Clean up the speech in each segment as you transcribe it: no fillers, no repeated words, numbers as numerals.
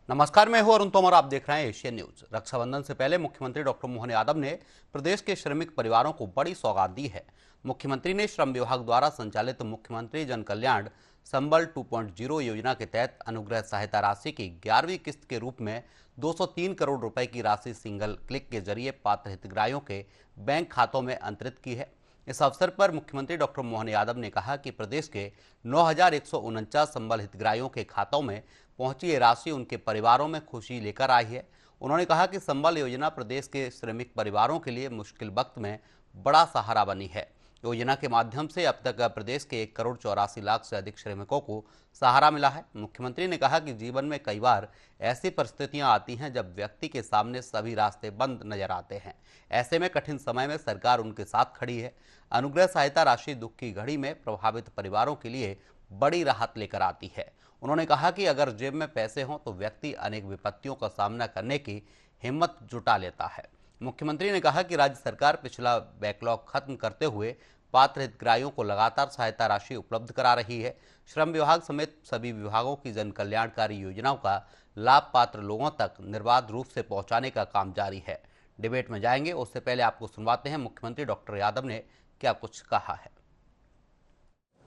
नमस्कार, मैं हूं अरुण तोमर। आप देख रहे हैं एशियन न्यूज। रक्षाबंधन से पहले मुख्यमंत्री डॉक्टर मोहन यादव ने प्रदेश के श्रमिक परिवारों को बड़ी सौगात दी है। मुख्यमंत्री ने श्रम विभाग द्वारा संचालित मुख्यमंत्री जन कल्याण संबल 2.0 योजना के तहत अनुग्रह सहायता राशि की 11वीं किस्त के रूप में 203 करोड़ रुपए की राशि सिंगल क्लिक के जरिए पात्र हितग्राहियों के बैंक खातों में अंतरित की है। इस अवसर पर मुख्यमंत्री डॉक्टर मोहन यादव ने कहा कि प्रदेश के 9,149 संबल हितग्राहियों के खातों में पहुंची ये राशि उनके परिवारों में खुशी लेकर आई है। उन्होंने कहा कि संबल योजना प्रदेश के श्रमिक परिवारों के लिए मुश्किल वक्त में बड़ा सहारा बनी है। योजना के माध्यम से अब तक प्रदेश के 1,84,00,000 से अधिक श्रमिकों को सहारा मिला है। मुख्यमंत्री ने कहा कि जीवन में कई बार ऐसी परिस्थितियां आती हैं जब व्यक्ति के सामने सभी रास्ते बंद नजर आते हैं। ऐसे में कठिन समय में सरकार उनके साथ खड़ी है। अनुग्रह सहायता राशि दुख की घड़ी में प्रभावित परिवारों के लिए बड़ी राहत लेकर आती है। उन्होंने कहा कि अगर जेब में पैसे हों तो व्यक्ति अनेक विपत्तियों का सामना करने की हिम्मत जुटा लेता है। मुख्यमंत्री ने कहा कि राज्य सरकार पिछला बैकलॉग खत्म करते हुए पात्र हितग्राहियों को लगातार सहायता राशि उपलब्ध करा रही है। श्रम विभाग समेत सभी विभागों की जन कल्याणकारी योजनाओं का लाभ पात्र लोगों तक निर्बाध रूप से पहुंचाने का काम जारी है। डिबेट में जाएंगे, उससे पहले आपको सुनवाते हैं मुख्यमंत्री डॉक्टर यादव ने क्या कुछ कहा है।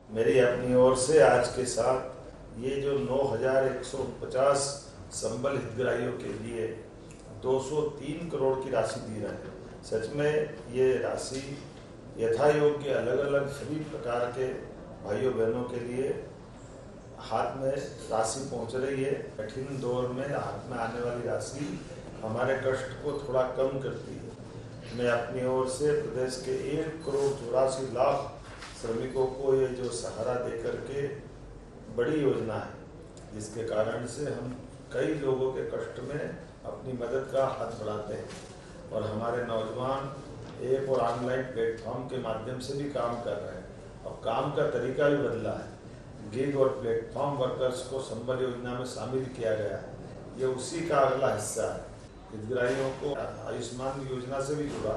मेरी अपनी ओर से आज के साथ ये जो 9,150 संबल हितग्राहियों के लिए 203 करोड़ की राशि दी रहे हैं, सच में ये राशि यथा योग्य अलग अलग सभी प्रकार के भाइयों बहनों के लिए हाथ में राशि पहुंच रही है। कठिन दौर में हाथ में आने वाली राशि हमारे कष्ट को थोड़ा कम करती है। मैं अपनी ओर से प्रदेश के 1,84,00,000 श्रमिकों को ये जो सहारा दे करके बड़ी योजना है, जिसके कारण से हम कई लोगों के कष्ट में अपनी मदद का हाथ बढ़ाते हैं और हमारे नौजवान एक और ऑनलाइन प्लेटफॉर्म के माध्यम से भी काम कर रहे हैं। अब काम का तरीका भी बदला है। गिग और प्लेटफॉर्म वर्कर्स को संबल योजना में शामिल किया गया है। ये उसी का अगला हिस्सा है। हितग्राहियों को आयुष्मान योजना से भी जुड़ा,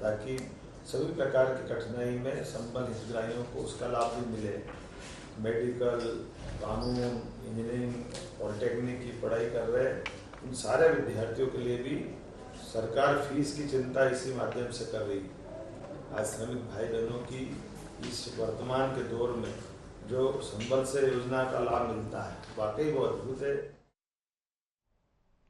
ताकि सभी प्रकार की कठिनाई में संबल हितग्राहियों को उसका लाभ भी मिले। मेडिकल, कानून, इंजीनियरिंग, पॉलिटेक्निक की पढ़ाई कर रहे उन सारे विद्यार्थियों के लिए भी सरकार फीस की चिंता इसी माध्यम से कर रही है। आज श्रमिक भाई बहनों की इस वर्तमान के दौर में जो संबल से योजना का लाभ मिलता है, वाकई वो अद्भुत है।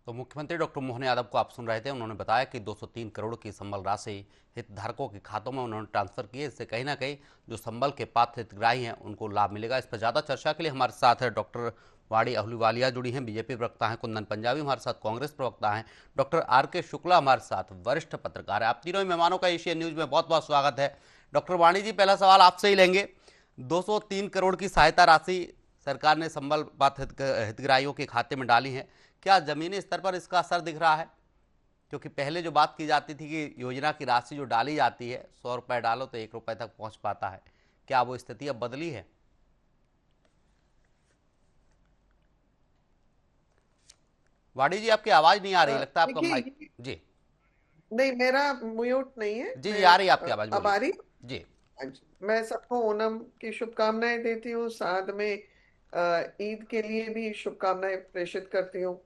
तो मुख्यमंत्री डॉक्टर मोहन यादव को आप सुन रहे थे। उन्होंने बताया कि 203 करोड़ की संबल राशि हितधारकों के खातों में उन्होंने ट्रांसफर की है। इससे कहीं ना कहीं जो संबल के पात्र हितग्राही हैं उनको लाभ मिलेगा। इस पर ज़्यादा चर्चा के लिए हमारे साथ है डॉक्टर वाणी अहलूवालिया जुड़ी हैं, बीजेपी प्रवक्ता हैं, कुंदन पंजाबी हमारे साथ कांग्रेस प्रवक्ता हैं, डॉक्टर RK शुक्ला हमारे साथ वरिष्ठ पत्रकार है। आप तीनों ही मेहमानों का एशियन न्यूज में बहुत बहुत स्वागत है। डॉक्टर वाणी जी, पहला सवाल आपसे ही लेंगे। 203 करोड़ की सहायता राशि सरकार ने संबल पात्र हितग्राहियों के खाते में डाली है। क्या जमीनी स्तर पर इसका असर दिख रहा है? क्योंकि पहले जो बात की जाती थी कि योजना की राशि जो डाली जाती है 100 रुपये डालो तो 1 रुपये तक पहुंच पाता है, क्या वो स्थिति अब बदली है? वाणी जी, आपकी आवाज नहीं आ रही, लगता है आपका माइक। जी नहीं, मेरा म्यूट नहीं है। जी आ रही है आपकी आवाज, अब आ रही जी। हाँ जी। मैं सबको ओणम की शुभकामनाएं देती हूँ, साथ में ईद के लिए भी शुभकामनाएं प्रेषित करती हूँ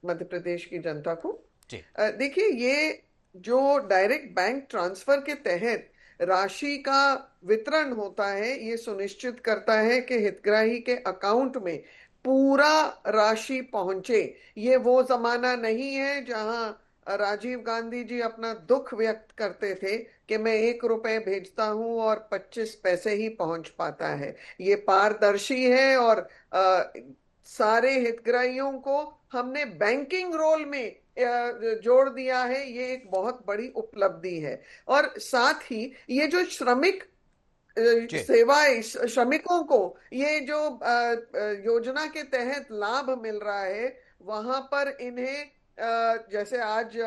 मध्य प्रदेश की जनता को। देखिए, ये जो डायरेक्ट बैंक ट्रांसफर के तहत राशि का वितरण होता है, ये सुनिश्चित करता है कि हितग्राही के अकाउंट में पूरा राशि पहुंचे। ये वो जमाना नहीं है जहां राजीव गांधी जी अपना दुख व्यक्त करते थे कि मैं 1 रुपए भेजता हूं और 25 पैसे ही पहुंच पाता है। ये पारदर्शी है और सारे हितग्राहियों को हमने बैंकिंग रोल में जोड़ दिया है। ये एक बहुत बड़ी उपलब्धि है। और साथ ही ये जो श्रमिक सेवाएं, श्रमिकों को ये जो योजना के तहत लाभ मिल रहा है, वहां पर इन्हें जैसे आज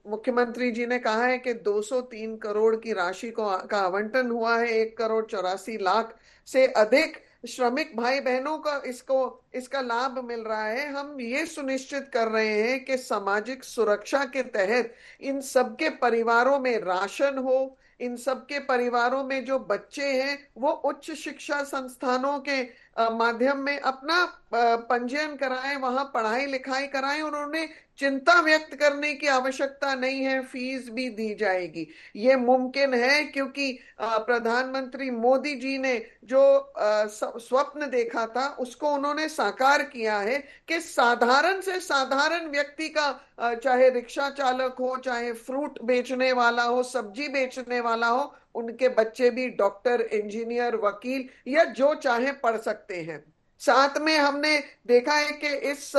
मुख्यमंत्री जी ने कहा है कि 203 करोड़ की राशि का आवंटन हुआ है। 1,84,00,000 से अधिक श्रमिक भाई बहनों का इसका लाभ मिल रहा है। हम ये सुनिश्चित कर रहे हैं कि सामाजिक सुरक्षा के तहत इन सबके परिवारों में राशन हो, इन सबके परिवारों में जो बच्चे हैं वो उच्च शिक्षा संस्थानों के माध्यम में अपना पंजीयन कराएं, वहां पढ़ाई लिखाई कराएं। उन्होंने चिंता व्यक्त करने की आवश्यकता नहीं है, फीस भी दी जाएगी। ये मुमकिन है क्योंकि प्रधानमंत्री मोदी जी ने जो स्वप्न देखा था उसको उन्होंने साकार किया है कि साधारण से साधारण व्यक्ति का, चाहे रिक्शा चालक हो, चाहे फ्रूट बेचने वाला हो, सब्जी बेचने वाला हो, उनके बच्चे भी डॉक्टर, इंजीनियर, वकील या जो चाहे पढ़ सकते हैं। साथ में हमने देखा है कि इस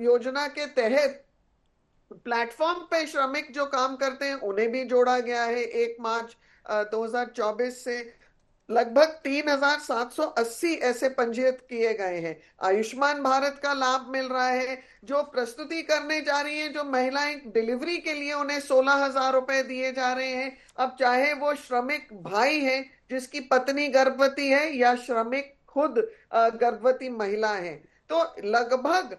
योजना के तहत प्लेटफॉर्म पे श्रमिक जो काम करते हैं उन्हें भी जोड़ा गया है। 1 मार्च 2024 से लगभग 3,780 ऐसे पंजीयत किए गए हैं। आयुष्मान भारत का लाभ मिल रहा है। जो प्रस्तुति करने जा रही हैं जो महिलाएं डिलीवरी के लिए, उन्हें 16,000 रुपए दिए जा रहे हैं। अब चाहे वो श्रमिक भाई है जिसकी पत्नी गर्भवती है या श्रमिक खुद गर्भवती महिला है, तो लगभग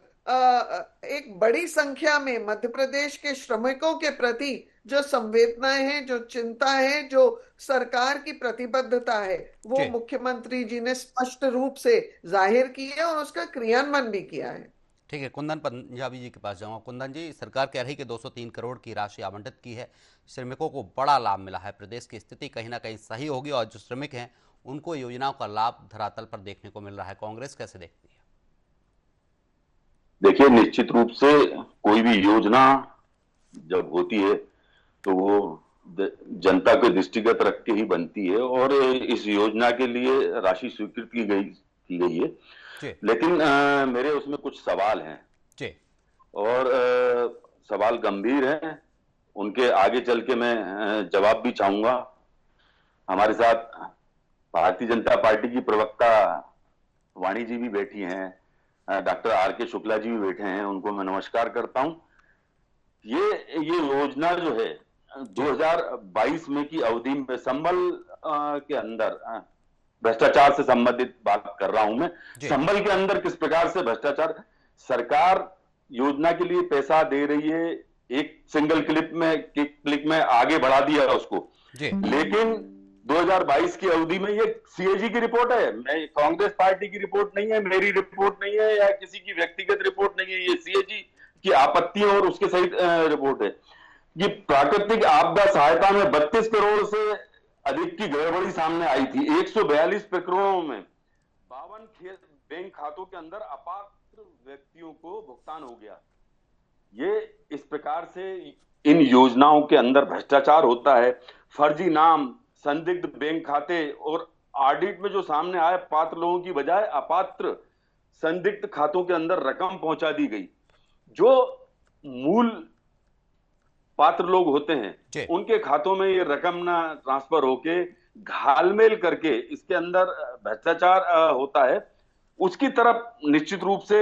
एक बड़ी संख्या में मध्य प्रदेश के श्रमिकों के प्रति जो संवेदनाएं हैं, जो चिंता है, जो सरकार की प्रतिबद्धता है, वो मुख्यमंत्री जी ने स्पष्ट रूप से जाहिर की है और उसका क्रियान्वयन भी किया है। ठीक है, कुंदन पंजाबी जी के पास जाऊंगा। कुंदन जी, सरकार कह रही कि 203 करोड़ की राशि आवंटित की है, श्रमिकों को बड़ा लाभ मिला है, प्रदेश की स्थिति कहीं ना कहीं सही होगी और जो श्रमिक हैं उनको योजनाओं का लाभ धरातल पर देखने को मिल रहा है। कांग्रेस कैसे देखती है? देखिए, निश्चित रूप से कोई भी योजना जब होती है तो वो जनता के दृष्टिगत रख के ही बनती है और इस योजना के लिए राशि स्वीकृत की गई है। लेकिन मेरे उसमें कुछ सवाल हैं और सवाल गंभीर हैं, उनके आगे चल के मैं जवाब भी चाहूंगा। हमारे साथ भारतीय जनता पार्टी की प्रवक्ता वाणी जी भी बैठी हैं, डॉक्टर R.K. शुक्ला जी भी बैठे हैं, उनको मैं नमस्कार करता हूं। ये योजना जो है 2022 में की अवधि में संबल के अंदर, भ्रष्टाचार से संबंधित बात कर रहा हूं मैं, संबल के अंदर किस प्रकार से भ्रष्टाचार, सरकार योजना के लिए पैसा दे रही है, एक सिंगल क्लिक में आगे बढ़ा दिया उसको, लेकिन 2022 की अवधि में ये CAG की रिपोर्ट है, मैं कांग्रेस पार्टी की रिपोर्ट नहीं है, मेरी रिपोर्ट नहीं है या किसी की व्यक्तिगत रिपोर्ट नहीं है, ये CAG की आपत्तियों और उसके सहित रिपोर्ट है। ये प्राकृतिक आपदा सहायता में 32 करोड़ से अधिक की गड़बड़ी सामने आई थी। 142 प्रकरणों में 52 बैंक खातों के अंदर अपात्र व्यक्तियों को भुगतान हो गया। ये इस प्रकार से इन योजनाओं के अंदर भ्रष्टाचार होता है। फर्जी नाम, संदिग्ध बैंक खाते और ऑडिट में जो सामने आए, पात्र लोगों की बजाय अपात्र संदिग्ध खातों के अंदर रकम पहुंचा दी गई। जो मूल पात्र लोग होते हैं उनके खातों में ये रकम ना ट्रांसफर होके घालमेल करके इसके अंदर भ्रष्टाचार होता है। उसकी तरफ निश्चित रूप से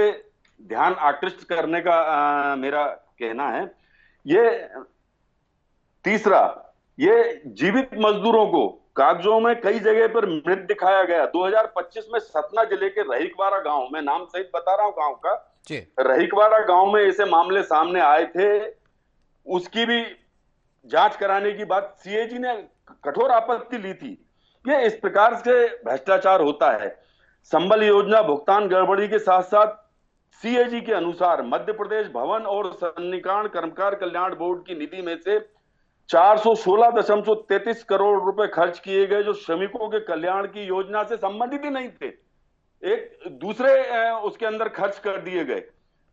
ध्यान आकृष्ट करने का मेरा कहना है। ये तीसरा, ये जीवित मजदूरों को कागजों में कई जगह पर मृत दिखाया गया। 2025 में सतना जिले के रहीकवाड़ा गांव में, नाम सहित बता रहा हूं गांव का, रहीकवाड़ा गांव में ऐसे मामले सामने आए थे। उसकी भी जांच कराने की बात CAG ने कठोर आपत्ति ली थी। ये इस प्रकार से भ्रष्टाचार होता है। संबल योजना भुगतान गड़बड़ी के साथ साथ CAG के अनुसार मध्य प्रदेश भवन और सन्निकरण कर्मकार कल्याण बोर्ड की निधि में से 416.33 करोड़ रुपए खर्च किए गए, जो श्रमिकों के कल्याण की योजना से संबंधित ही नहीं थे, एक दूसरे उसके अंदर खर्च कर दिए गए।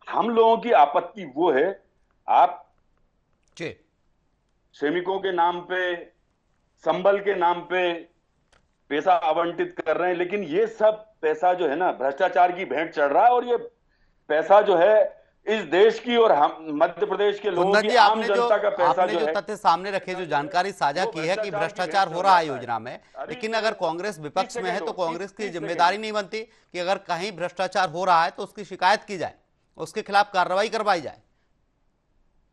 हम लोगों की आपत्ति वो है, आप श्रमिकों के नाम पे, संबल के नाम पे पैसा आवंटित कर रहे हैं, लेकिन ये सब पैसा जो है ना भ्रष्टाचार की भेंट चढ़ रहा है और ये पैसा जो है इस देश की और हम मध्य प्रदेश के लोगों की, आम जनता का पैसा जो है। तथ्य सामने रखे, जो जानकारी साझा की है कि भ्रष्टाचार हो रहा है योजना में, लेकिन अगर कांग्रेस विपक्ष में है तो कांग्रेस की जिम्मेदारी नहीं बनती कि अगर कहीं भ्रष्टाचार हो रहा है तो उसकी शिकायत की जाए, उसके खिलाफ कार्रवाई करवाई जाए।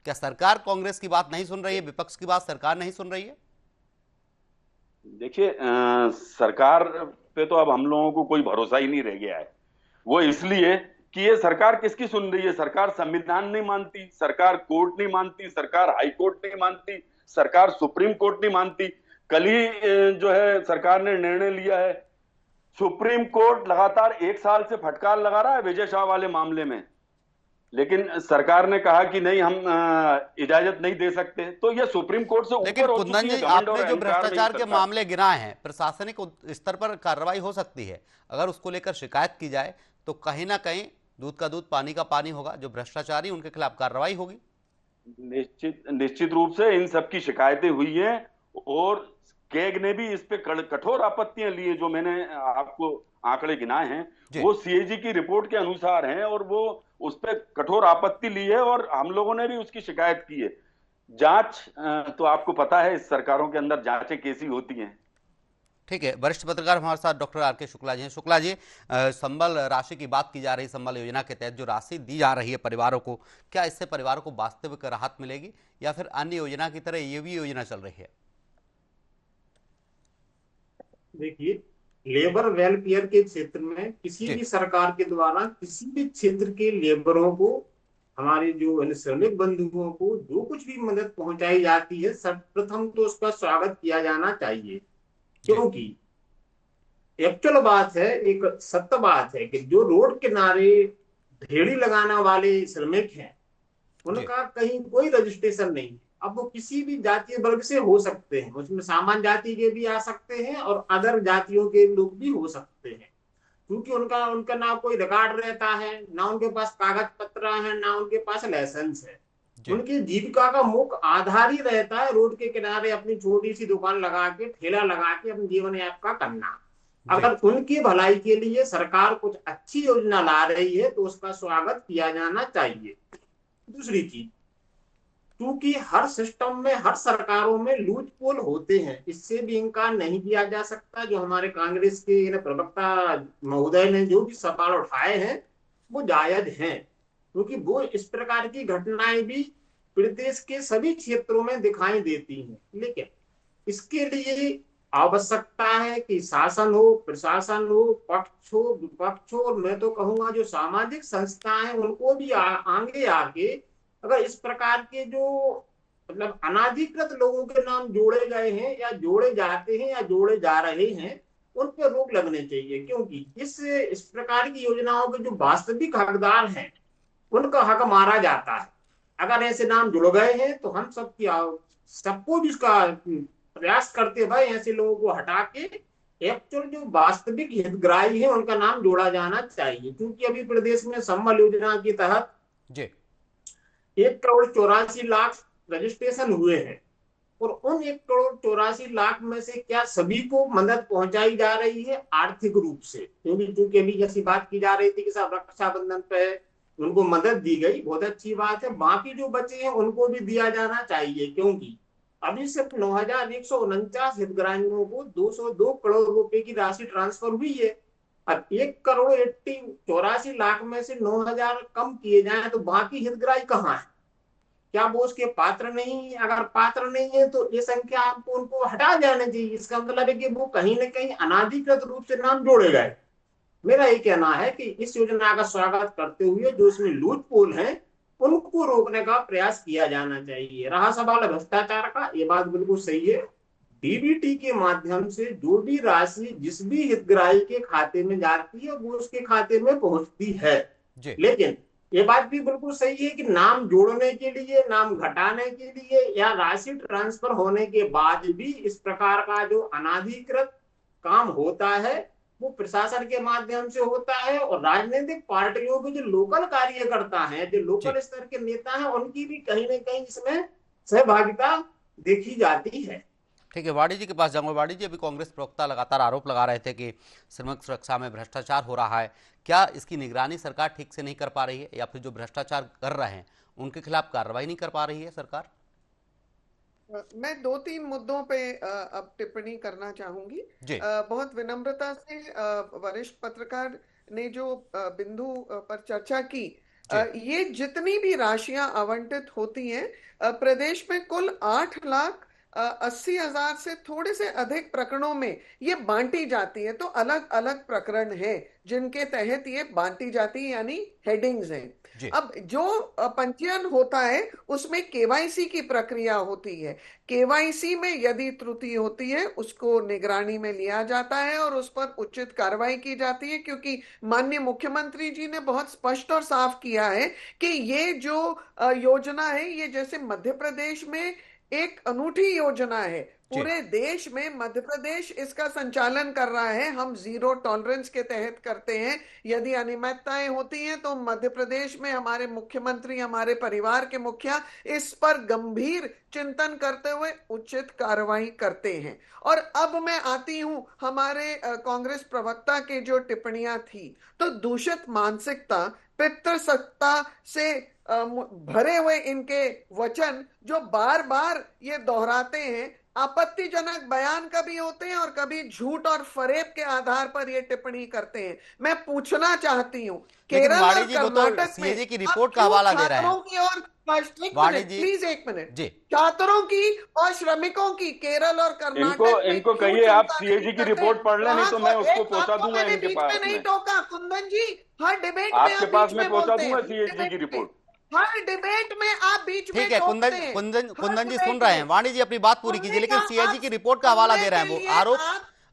क्या सरकार कांग्रेस की बात नहीं सुन रही है? विपक्ष की बात सरकार नहीं सुन रही है? देखिए, सरकार पे तो अब हम लोगों को कोई भरोसा ही नहीं रह गया है। वो इसलिए कि ये सरकार किसकी सुन रही है? सरकार संविधान नहीं मानती, सरकार कोर्ट नहीं मानती, सरकार हाई कोर्ट नहीं मानती, सरकार सुप्रीम कोर्ट नहीं मानती। कल ही जो है सरकार ने निर्णय लिया है सुप्रीम कोर्ट लगातार 1 साल से फटकार लगा रहा है विजय शाह वाले मामले में, लेकिन सरकार ने कहा कि नहीं, हम इजाजत नहीं दे सकते। तो ये सुप्रीम कोर्ट से लेकिन ऊपर हो कुंदन चुकी है जी, घमंड आपने और जो अहंकार में भ्रष्टाचार के सरकार। मामले गिनाए हैं, प्रशासनिक स्तर पर कार्रवाई हो सकती है। अगर उसको लेकर शिकायत की जाए तो कहीं ना कहीं दूध का दूध पानी का पानी होगा। जो भ्रष्टाचारी उनके खिलाफ कार्रवाई होगी। निश्चित रूप से इन सब की शिकायतें हुई हैं और कैग ने भी इस पे कठोर आपत्तियां ली है। जो मैंने आपको आंकड़े गिनाए हैं वो सीएजी की रिपोर्ट के अनुसार हैं और वो उस पे कठोर आपत्ति ली है और हम लोगों ने भी उसकी शिकायत की है। जांच तो आपको पता है इस सरकारों के अंदर जांचें कैसी होती हैं। ठीक है, वरिष्ठ पत्रकार हमारे साथ डॉक्टर आर.के. शुक्ला जी हैं। शुक्ला जी, संबल राशि की बात की जा रही, संबल योजना के तहत जो राशि दी जा रही है परिवारों को, क्या इससे परिवारों को वास्तविक राहत मिलेगी या फिर अन्य योजना की तरह ये भी योजना चल रही है? देखिए, लेबर वेलफेयर के क्षेत्र में किसी भी सरकार के द्वारा किसी भी क्षेत्र के लेबरों को, हमारे जो श्रमिक बंधुओं को जो कुछ भी मदद पहुंचाई जाती है, सर्वप्रथम तो उसका स्वागत किया जाना चाहिए। क्योंकि एक्चुअल बात है, एक सत्य बात है कि जो रोड किनारे ढेड़ी लगाने वाले श्रमिक हैं उनका कहीं कोई रजिस्ट्रेशन नहीं है। अब वो किसी भी जातीय वर्ग से हो सकते हैं, उसमें सामान्य जाति के भी आ सकते हैं और अदर जातियों के लोग भी हो सकते हैं, क्योंकि उनका ना कोई रिकॉर्ड रहता है, ना उनके पास कागज पत्र है, ना उनके पास लाइसेंस है। उनकी जीविका का मुख्य आधार ही रहता है रोड के किनारे अपनी छोटी सी दुकान लगा के, ठेला लगा के अपने जीवन यापन करना। अगर उनकी भलाई के लिए सरकार कुछ अच्छी योजना ला रही है तो उसका स्वागत किया जाना चाहिए। दूसरी चीज, क्योंकि हर सिस्टम में, हर सरकारों में लूज पोल होते हैं, इससे भी इनकार नहीं किया जा सकता। जो हमारे कांग्रेस के प्रवक्ता महोदय ने जो भी सवाल उठाए हैं वो जायज हैं, क्योंकि वो इस प्रकार की घटनाएं भी प्रदेश के सभी क्षेत्रों में दिखाई देती हैं। लेकिन इसके लिए आवश्यकता है कि शासन हो, प्रशासन हो, पक्ष हो, विपक्ष हो, और मैं तो कहूंगा जो सामाजिक संस्थाएं हैं उनको भी आगे आके अगर इस प्रकार के जो अनाधिकृत लोगों के नाम जोड़े गए हैं या जोड़े जाते हैं या जोड़े जा रहे हैं, उन पर रोक लगने चाहिए। क्योंकि इस प्रकार की योजनाओं के जो वास्तविक हकदार हैं उनका हक मारा जाता है। अगर ऐसे नाम जुड़ गए हैं तो हम सबको भी इसका प्रयास करते भाई ऐसे लोगों को हटा के एक्चुअल जो वास्तविक हितग्राही है उनका नाम जोड़ा जाना चाहिए। क्योंकि अभी प्रदेश में संबल योजना के तहत 1,84,00,000 रजिस्ट्रेशन हुए हैं और उन 1,84,00,000 में से क्या सभी को मदद पहुंचाई जा रही है आर्थिक रूप से? क्योंकि अभी जैसी बात की जा रही थी कि साहब रक्षाबंधन पे उनको मदद दी गई, बहुत अच्छी बात है। बाकी जो बचे हैं उनको भी दिया जाना चाहिए, क्योंकि अभी सिर्फ 9,149 हितग्राहियों को 202 करोड़ रुपए की राशि ट्रांसफर हुई है। अब 1,84,00,000 में से 9,000 कम किए जाए तो बाकी हितग्राही कहाँ है? क्या वो उसके पात्र नहीं? अगर पात्र नहीं है तो ये संख्या आपको उनको हटा जाना चाहिए। इसका मतलब है कि वो कहीं ना कहीं अनाधिकृत रूप से नाम जोड़े गए। मेरा ये कहना है कि इस योजना का स्वागत करते हुए जो इसमें लूट पोल है उनको रोकने का प्रयास किया जाना चाहिए। रहा सवाल भ्रष्टाचार का, ये बात बिल्कुल सही है। डीबीटी के माध्यम से जो भी राशि जिस भी हितग्राही के खाते में जाती है वो उसके खाते में पहुंचती है। लेकिन ये बात भी बिल्कुल सही है कि नाम जोड़ने के लिए, नाम घटाने के लिए या राशि ट्रांसफर होने के बाद भी इस प्रकार का जो अनाधिकृत काम होता है वो प्रशासन के माध्यम से होता है और राजनीतिक पार्टियों के जो लोकल कार्यकर्ता हैं, जो लोकल स्तर के नेता हैं, उनकी भी कहीं ना कहीं इसमें सहभागिता देखी जाती है। ठीक है, वाणी जी के पास जाऊंगा। वाणी जी, अभी कांग्रेस प्रवक्ता लगातार आरोप लगा रहे थे कि श्रमिक सुरक्षा में भ्रष्टाचार हो रहा है। क्या इसकी निगरानी सरकार ठीक से नहीं कर पा रही है या फिर जो भ्रष्टाचार कर रहे हैं उनके खिलाफ कार्रवाई नहीं कर पा रही है सरकार? मैं 2-3 मुद्दों पे अब टिप्पणी करना चाहूंगी। बहुत विनम्रता से वरिष्ठ पत्रकार ने जो बिंदु पर चर्चा की, ये जितनी भी राशियां आवंटित होती हैं, प्रदेश में कुल 8 लाख 80,000 से थोड़े से अधिक प्रकरणों में ये बांटी जाती है। तो अलग अलग प्रकरण है जिनके तहत ये बांटी जाती है, यानी हेडिंग्स हैं। अब जो पंजीयन होता है उसमें केवाईसी की प्रक्रिया होती है। केवाईसी में यदि त्रुटि होती है उसको निगरानी में लिया जाता है और उस पर उचित कार्रवाई की जाती है, क्योंकि माननीय मुख्यमंत्री जी ने बहुत स्पष्ट और साफ किया है कि ये जो योजना है, ये जैसे मध्य प्रदेश में एक अनूठी योजना है, पूरे देश में मध्य प्रदेश इसका संचालन कर रहा है। हम जीरो टॉलरेंस के तहत करते हैं। यदि अनियमितताएं होती हैं तो मध्य प्रदेश में हमारे मुख्यमंत्री, हमारे परिवार के मुखिया इस पर गंभीर चिंतन करते हुए उचित कार्रवाई करते हैं। और अब मैं आती हूं हमारे कांग्रेस प्रवक्ता के जो टिप्पणियां थी, तो दूषित मानसिकता, पितृसत्ता से भरे हुए इनके वचन जो बार बार ये दोहराते हैं, आपत्तिजनक बयान कभी होते हैं और कभी झूठ और फरेब के आधार पर ये टिप्पणी करते हैं। मैं पूछना चाहती हूँ, केरल और कर्नाटक में सीएजी की रिपोर्ट का हवाला दे रहे हैं प्लीज एक मिनट, छात्रों की और श्रमिकों की केरल और कर्नाटक इनको कहिए आप सीएजी की रिपोर्ट पढ़ लें, नहीं तो मैं उसको पहुंचा दूंगा इनके पास में। नहीं टोका कुंदन जी, हर डिबेट में आपके पास में पहुंचा दूंगा सीएजी की रिपोर्ट। हर डिबेट में आप बीच में ठीक है, कुंदन जी सुन रहे हैं, वाणी जी अपनी बात पूरी कीजिए। लेकिन सीएजी की रिपोर्ट का हवाला दे रहे हैं, वो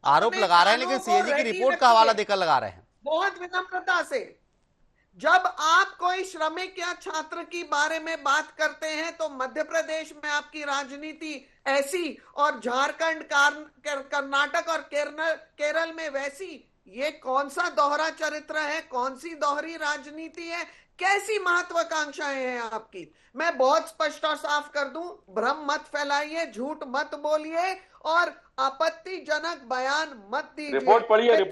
आरोप लगा रहे हैं, लेकिन सीएजी की रिपोर्ट का हवाला देकर लगा रहे हैं। बहुत विनम्रता से, जब आप कोई श्रमिक या छात्र की बारे में बात करते हैं तो मध्य प्रदेश में आपकी राजनीति ऐसी और झारखंड, कर्नाटक और केरल में वैसी। ये कौन सा दोहरा चरित्र है, कौन सी दोहरी राजनीति है, कैसी महत्वाकांक्षाएं हैं आपकी? मैं बहुत स्पष्ट और साफ कर दूं, भ्रम मत फैलाइए, झूठ मत बोलिए और आपत्तिजनक बयान मत दीजिए। रिपोर्ट पढ़िए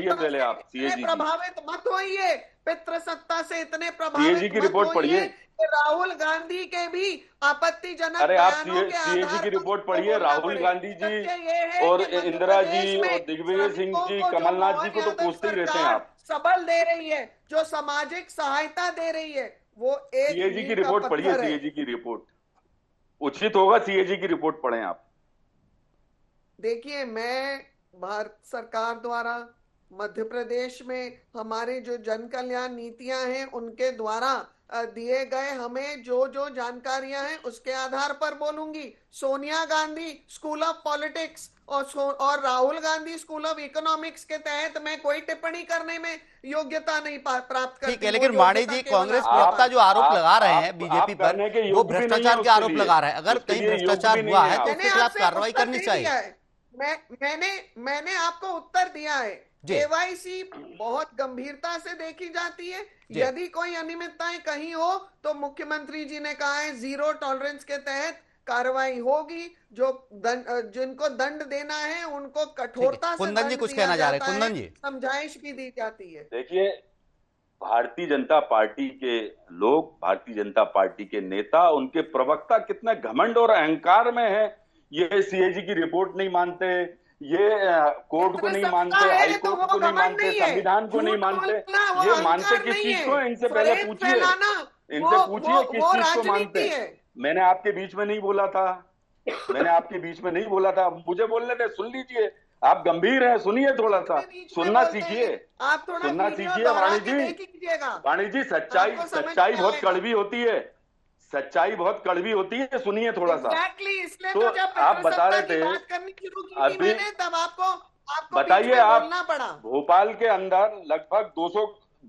पहले आप सीएजी प्रभावित मत होइए, पितृसत्ता से इतने प्रभावित की रिपोर्ट पढ़िए। राहुल गांधी के भी आपत्तिजनक अरे आप सीएजी की रिपोर्ट पढ़िए। राहुल गांधी जी और इंदिरा जी और दिग्विजय सिंह जी, कमलनाथ जी को तो पूछते ही रहते हैं आप। सबल दे रही है, जो सामाजिक सहायता दे रही है, वो एक सीएजी की रिपोर्ट पढ़िए। सीएजी की रिपोर्ट उचित होगा, सीएजी की रिपोर्ट पढ़ें आप। देखिए, मैं भारत सरकार द्वारा मध्य प्रदेश में हमारे जो जन कल्याण नीतियां हैं उनके द्वारा दिए गए हमें जो जो जानकारियां हैं उसके आधार पर बोलूंगी। Sonia Gandhi school of politics और Rahul Gandhi school of economics के तहत मैं कोई टिप्पणी करने में योग्यता नहीं प्राप्त करती। ठीक है, लेकिन वाणी जी, कांग्रेस प्रवक्ता जो आरोप लगा रहे हैं बीजेपी पर, वो भ्रष्टाचार के आरोप लगा रहे हैं। अगर कहीं भ्रष्टाचार हुआ है तो उसके खिलाफ कार्रवाई करनी चाहिए। मैंने आपको उत्तर दिया है। केवाईसी बहुत गंभीरता से देखी जाती है। यदि कोई अनियमितताएं कहीं हो तो मुख्यमंत्री जी ने कहा है जीरो टॉलरेंस के तहत कार्रवाई होगी। जो जिनको दंड देना है उनको कठोरता से कुंदन जी कुछ कहना चाह रहे हैं, कुंदन जी समझाइश भी दी जाती है। देखिए, भारतीय जनता पार्टी के लोग, भारतीय जनता पार्टी के नेता, उनके प्रवक्ता कितने घमंड और अहंकार में है। ये सीएजी की रिपोर्ट नहीं मानते, ये कोर्ट को नहीं मानते, हाई कोर्ट को नहीं मानते, संविधान को नहीं मानते। ये मानते किस चीज को? इनसे पहले पूछिए, इनसे पूछिए किस चीज को मानते हैं। मैंने आपके बीच में नहीं बोला था, मैंने आपके बीच में नहीं बोला था। मुझे बोलने दे, सुन लीजिए। आप गंभीर हैं, सुनिए, थोड़ा सा सुनना सीखिए, सुनना सीखिए। वाणी जी, सच्चाई बहुत कड़वी होती है, सच्चाई बहुत कड़वी होती है, सुनिए थोड़ा सा। तो आप बता रहे थे अभी, बताइए आप, भोपाल के अंदर लगभग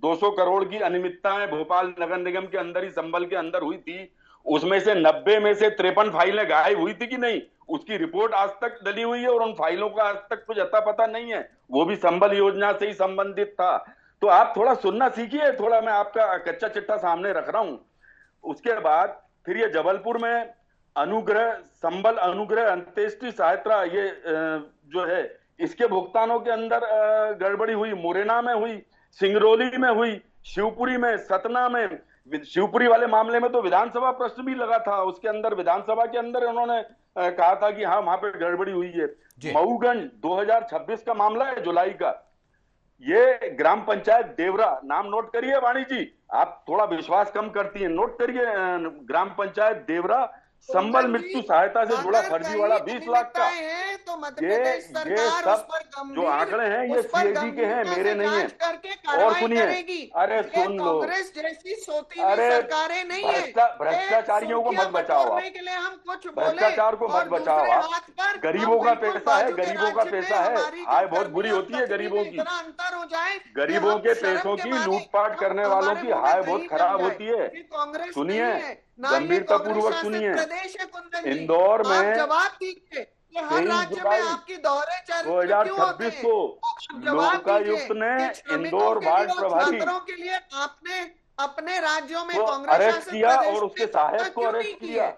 200 करोड़ की अनियमितताएं भोपाल नगर निगम के अंदर ही, संबल के अंदर हुई थी। उसमें से 90 में से 53 फाइलें गायब हुई थी कि नहीं, उसकी रिपोर्ट आज तक डली हुई है और उन फाइलों का आज तक कुछ अता पता नहीं है। वो भी संबल योजना से ही संबंधित था। तो आप थोड़ा सुनना सीखिए, थोड़ा मैं आपका कच्चा चिट्ठा सामने रख रहा हूं। उसके बाद फिर ये जबलपुर में अनुग्रह, संबल अनुग्रह अंत्येष्टि सहायता, ये जो है, इसके भुगतानों के अंदर गड़बड़ी हुई। मुरैना में हुई, सिंगरौली में हुई, शिवपुरी में, सतना में। शिवपुरी वाले मामले में तो विधानसभा प्रश्न भी लगा था, उसके अंदर विधानसभा के अंदर उन्होंने कहा था कि हाँ, वहां पे गड़बड़ी हुई है। मऊगंज 2026 का मामला है, जुलाई का। ये ग्राम पंचायत देवरा, नाम नोट करिए वाणी जी, आप थोड़ा विश्वास कम करती हैं, नोट करिए। ग्राम पंचायत देवरा संबल कुंदन मृत्यु जी, सहायता से जुड़ा अगर फर्जीवाड़ा कहीं 20 लाख का। है तो मध्य ये प्रदेश सरकार उस सब पर जो आंकड़े हैं ये उस पर सीआईडी के हैं, गंभीरता मेरे से नहीं जांच हैं। करके और कार्रवाई सुनिए, करेगी। अरे ये सुन लो, कांग्रेस जैसी सोतीली अरे सरकारें नहीं है। भ्रष्टाचारियों को मत बचाओ आप, बटोरने के लिए हम कुछ बोले भ्रष्टाचार को मत और बचाओ दूसरे आप। हाथ पर गरीबों हम का बिल्कुल पैसा है, बाजू के गरीबों का राज्य में पैसा है, हमारी जो हाय बहुत बुरी गर्मी और होती है तकलीफ गरीबों में की। इतना अंतर हो जाए कि गरीबों हम के शर्म पैसों के की मारे लूटपाट करने वालों हमारे की मुंह में हाय दही बहुत जम खराब जाए। होती है। ये कांग्रेस सुनिए, नहीं है, ना ये गंभीरता कांग्रेस पूर्वक शासित सुनिए, प्रदेश है। कुंदन जी, इंदौर आप में जवाब दीजिए कि हर 23 राज्य में जुलाई आपकी दोहरे चरित्र क्यों होते 2026 हैं? को आप जवाब दीजिए लोकायुक्त ने कि श्रमिकों इंदौर के लिए वार्ड और प्रभारी छात्रों के लिए आपने अपने राज्यों में को कांग्रेस अरेस्ट शासित किया प्रदेश और में उसके घटना सहायक को क्यों अरेस्ट नहीं की किया, है?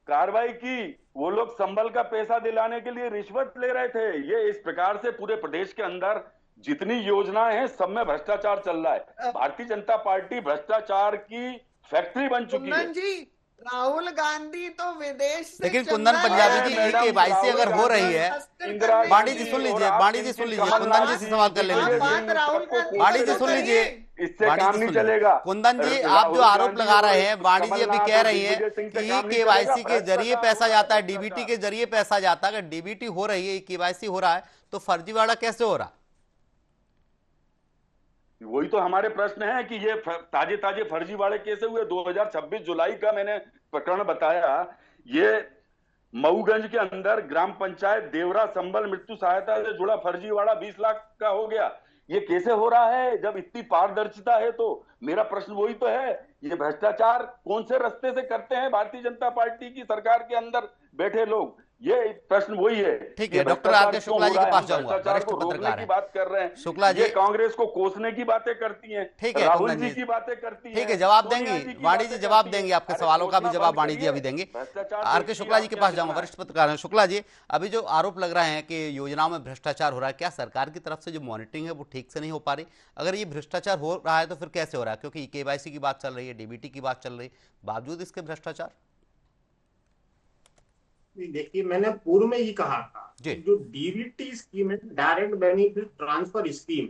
कार्रवाई की। वो लोग संबल का पैसा दिलाने के लिए रिश्वत ले रहे थे। ये इस प्रकार से पूरे प्रदेश के अंदर जितनी योजनाएं हैं सब में भ्रष्टाचार चल रहा है। भारतीय जनता पार्टी भ्रष्टाचार की फैक्ट्री बन चुकी है। कुंदन जी, राहुल गांधी तो विदेश से लेकिन कुंदन पंजाबी जी, ये केवाईसी अगर हो रही है, बाणी जी सुन लीजिए, बाणी जी सुन लीजिए, कुंदन जी से सवाल कर ले लीजिए। बाणी जी सुन लीजिए, इससे वाणी काम जी नहीं सुन लीजिए। चलेगा। कुंदन जी, आप राहुल जो आरोप गांधी लगा रहे और हैं, वाणी जी अभी कह रही हैं दिग्विजय सिंह से कि काम नहीं केवाईसी चलेगा। के जरिए पैसा जाता है, भ्रष्टाचार। डीबीटी के जरिए पैसा जाता है। अगर डीबीटी हो रही है, केवाईसी हो रहा है, तो फर्जीवाड़ा कैसे हो रहा है? वही तो हमारे प्रश्न है कि ये ताजे ताजे फर्जीवाड़े कैसे हुए। 2026 जुलाई का मैंने प्रकरण बताया। ये मऊगंज के अंदर ग्राम पंचायत देवरा संबल मृत्यु सहायता से जुड़ा फर्जीवाड़ा 20 लाख का हो गया। ये कैसे हो रहा है जब इतनी पारदर्शिता है? तो मेरा प्रश्न वही तो है, ये भ्रष्टाचार कौन से रास्ते से करते हैं भारतीय जनता पार्टी की सरकार के अंदर बैठे लोग? ये प्रश्न वही है। ठीक है, डॉक्टर आर.के. शुक्ला जी के पास जाऊंगा, वरिष्ठ को रोकने पत्रकार की हैं। बात कर रहे हैं शुक्ला जी, ये कांग्रेस को कोसने की बातें करती हैं, ठीक है राहुल कुंदन जी जी की बातें करती हैं, ठीक है, जवाब सोनिया देंगी की वाणी जी, बातें जवाब करती देंगी हैं। आपके अरे सवालों का भी कोसना जवाब बंद वाणी जी करिए। अभी देंगे। भ्रष्टाचार आर.के. देखिए शुक्ला जी आप के क्या पास जाऊंगा, चल रहा है। वरिष्ठ पत्रकार हैं। शुक्ला जी, अभी जो आरोप लग रहे हैं कि योजनाओं में भ्रष्टाचार हो रहा है, क्या सरकार की तरफ से जो मॉनिटरिंग है वो ठीक से नहीं हो पा रही? अगर ये भ्रष्टाचार हो रहा है तो फिर कैसे हो रहा है? क्योंकि केवाईसी की बात चल रही है, डीबीटी की बात चल रही है, बावजूद इसके भ्रष्टाचार। देखिए, मैंने पूर्व में ये कहा था, जो डीबीटी स्कीम है, डायरेक्ट बेनिफिट ट्रांसफर स्कीम,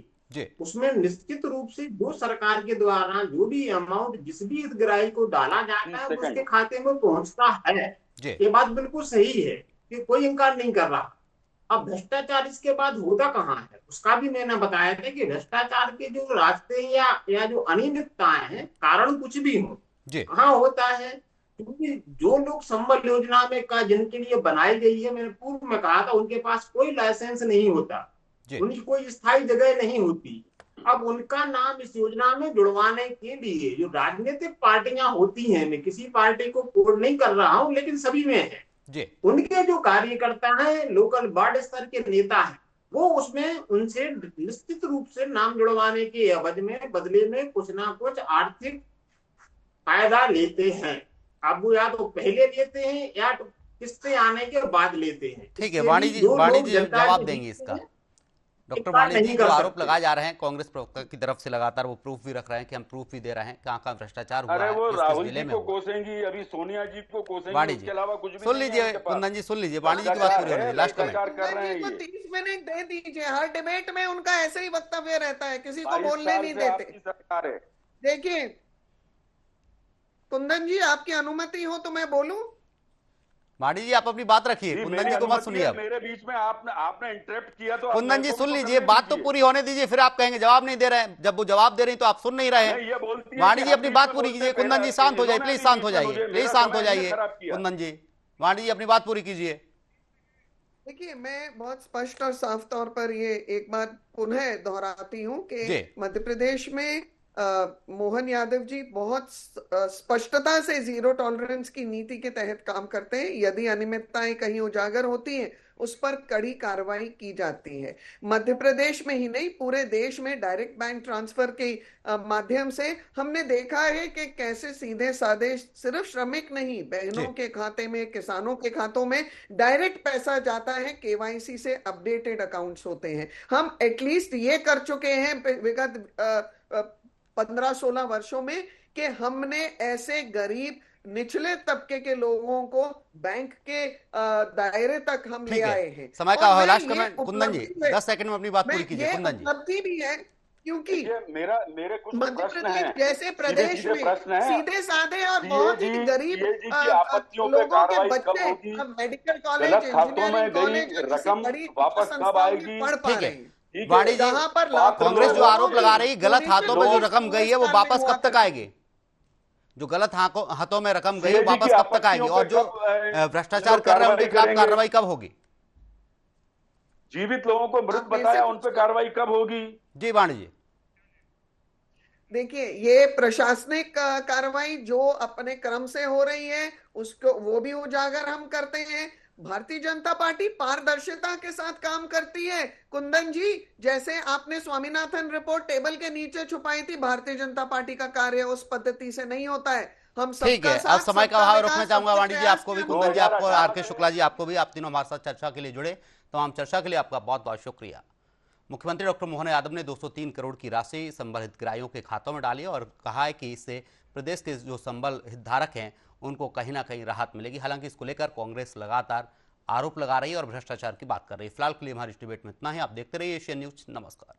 उसमें निश्चित रूप से जो सरकार के द्वारा जो भी अमाउंट जिस भी हितग्राही को डाला जाता है उसके खाते में पहुंचता है। ये बात बिल्कुल सही है कि कोई इनकार नहीं कर रहा। अब भ्रष्टाचार इसके बाद होता कहाँ है, उसका भी मैंने बताया था कि भ्रष्टाचार के जो रास्ते या जो अनियमितताएं हैं, कारण कुछ भी हो, कहाँ होता है? क्योंकि जो लोग संबल योजना में का जिनके लिए बनाई गई है, मैंने पूर्व में कहा था, उनके पास कोई लाइसेंस नहीं होता, उनकी कोई स्थायी जगह नहीं होती। अब उनका नाम इस योजना में जुड़वाने के लिए जो राजनीतिक पार्टियां होती हैं, मैं किसी पार्टी को कोड नहीं कर रहा हूं, लेकिन सभी में है, उनके जो कार्यकर्ता हैं, लोकल वार्ड स्तर के नेता हैं, वो उसमें उनसे निश्चित रूप से नाम जुड़वाने के एवज में बदले में कुछ ना कुछ आर्थिक फायदा लेते हैं। अब वो या तो पहले लेते हैं या तो किस्तें आने के बाद लेते हैं। ठीक है, वाणी जी जवाब देंगे इसका। डॉक्टर वाणी जी, जो आरोप लगाए जा रहे हैं कांग्रेस प्रवक्ता की तरफ से लगातार, वो प्रूफ भी रख रहे हैं कि हम प्रूफ भी दे रहे हैं कहाँ कहाँ भ्रष्टाचार हुआ है। अरे वो राहुल जी को कोसेंगी, अभी सोनिया जी को कोसेंगी, उसके अलावा कुछ भी सुन लीजिए कुंदन जी, सुन लीजिए, वाणी जी की बात पूरी होने, लास्ट कमेंट कर रहे हैं। 30 मिनट दे दीजिए, हर डिबेट में उनका ऐसे ही वक्तव्य रहता है, किसी को बोलने नहीं देते। देखिए कुंदन जी, आपकी अनुमति हो तो मैं बोलूं? वाणी जी, आप अपनी बात रखिए, कुंदन जी को मत सुनिए। मेरे बीच में आपने इंटरप्ट किया तो कुंदन जी सुन लीजिए, बात तो पूरी होने दीजिए, फिर आप कहेंगे जवाब नहीं दे रहे हैं। जब वो जवाब दे रही तो आप सुन नहीं रहे हैं। वाणी जी अपनी बात पूरी कीजिए। कुंदन जी शांत हो जाइए, प्लीज शांत हो जाइए, प्लीज शांत हो जाइए कुंदन जी। वाणी जी अपनी बात पूरी कीजिए। देखिए, मैं बहुत स्पष्ट और साफ तौर पर ये एक बात पुनः दोहराती हूँ कि मध्य प्रदेश में मोहन यादव जी बहुत स्पष्टता से जीरो टॉलरेंस की नीति के तहत काम करते हैं। यदि अनियमितताएं कहीं उजागर होती हैं, उस पर कड़ी कार्रवाई की जाती है। मध्य प्रदेश में ही नहीं, पूरे देश में डायरेक्ट बैंक ट्रांसफर के माध्यम से हमने देखा है कि कैसे सीधे साधे सिर्फ श्रमिक नहीं, बहनों के खाते में, किसानों के खातों में डायरेक्ट पैसा जाता है। केवाईसी से अपडेटेड अकाउंट्स होते हैं। हम एटलीस्ट ये कर चुके हैं विगत 15-16 वर्षों में कि हमने ऐसे गरीब निचले तबके के लोगों को बैंक के दायरे तक हम ले आए हैं। समय का लास्ट कमेंट कुंदन जी, 10 सेकंड में अपनी बात पूरी कीजिए कुंदन जी। उपलब्धि भी है, क्योंकि मेरे कुछ मध्य प्रश्न हैं, प्रदेश जैसे प्रदेश में प्रश्न हैं। सीधे साधे और बहुत ही गरीब की आपत्तियों पे लोगों के कार्रवाई कब बच्चे होगी? अब मेडिकल कॉलेज, गलत खातों में इंजीनियरिंग गई कॉलेज और रकम बड़ी वापस कब संस्थाओं में आएगी? पढ़ पा ठीक रहे है हैं, वाणी जी, जहां पर लाखों कांग्रेस जो लोगों आरोप की लगा रही गलत हाथों में जो डोनेशन रकम गई है वो कांग्रेस वापस हुआ कब तक करती आएगी? जो गलत हाथों में रकम गई सीएजी वापस की कब तक आएगी? आपत्तियों और पे जो कब, भ्रष्टाचार लोग कर रहे हैं उनके कार्रवाई खिलाफ करेंगे? कार्रवाई कब होगी? जीवित लोगों को मृत आप मेरे से बताया, उन पे पूछिए। कार्रवाई कब होगी? जी वाणी जी, देखिए, ये प्रशासनिक कार्रवाई जो अपने क्रम से हो रही है उसको वो भी उजागर हम करते हैं। भारतीय जनता पार्टी पारदर्शिता के साथ काम करती है कुंदन जी। जैसे आपने स्वामीनाथन रिपोर्ट टेबल के नीचे छुपाई थी, भारतीय जनता पार्टी का कार्य उस पद्धति से नहीं होता है। हम ठीक है। सबका अब साथ, समय का सबका अभाव रोकना विकास, चाहूंगा सबका वाणी जी, प्रयास आपको के भी, हम कुंदन जी, आपको, 2018 आर के शुक्ला जी, आपको भी, आप तीनों हमारे साथ चर्चा के लिए जुड़े। तमाम चर्चा के लिए आपका बहुत बहुत शुक्रिया। मुख्यमंत्री डॉक्टर मोहन यादव ने 203 करोड़ की राशि संबल हितग्राहियों के खातों में डाली और कहा है कि इससे प्रदेश के जो संबल हितधारक हैं उनको कहीं ना कहीं राहत मिलेगी। हालांकि इसको लेकर कांग्रेस लगातार आरोप लगा रही है और भ्रष्टाचार की बात कर रही है। फिलहाल के लिए हमारी डिबेट में इतना ही। आप देखते रहिए एशियन न्यूज। नमस्कार।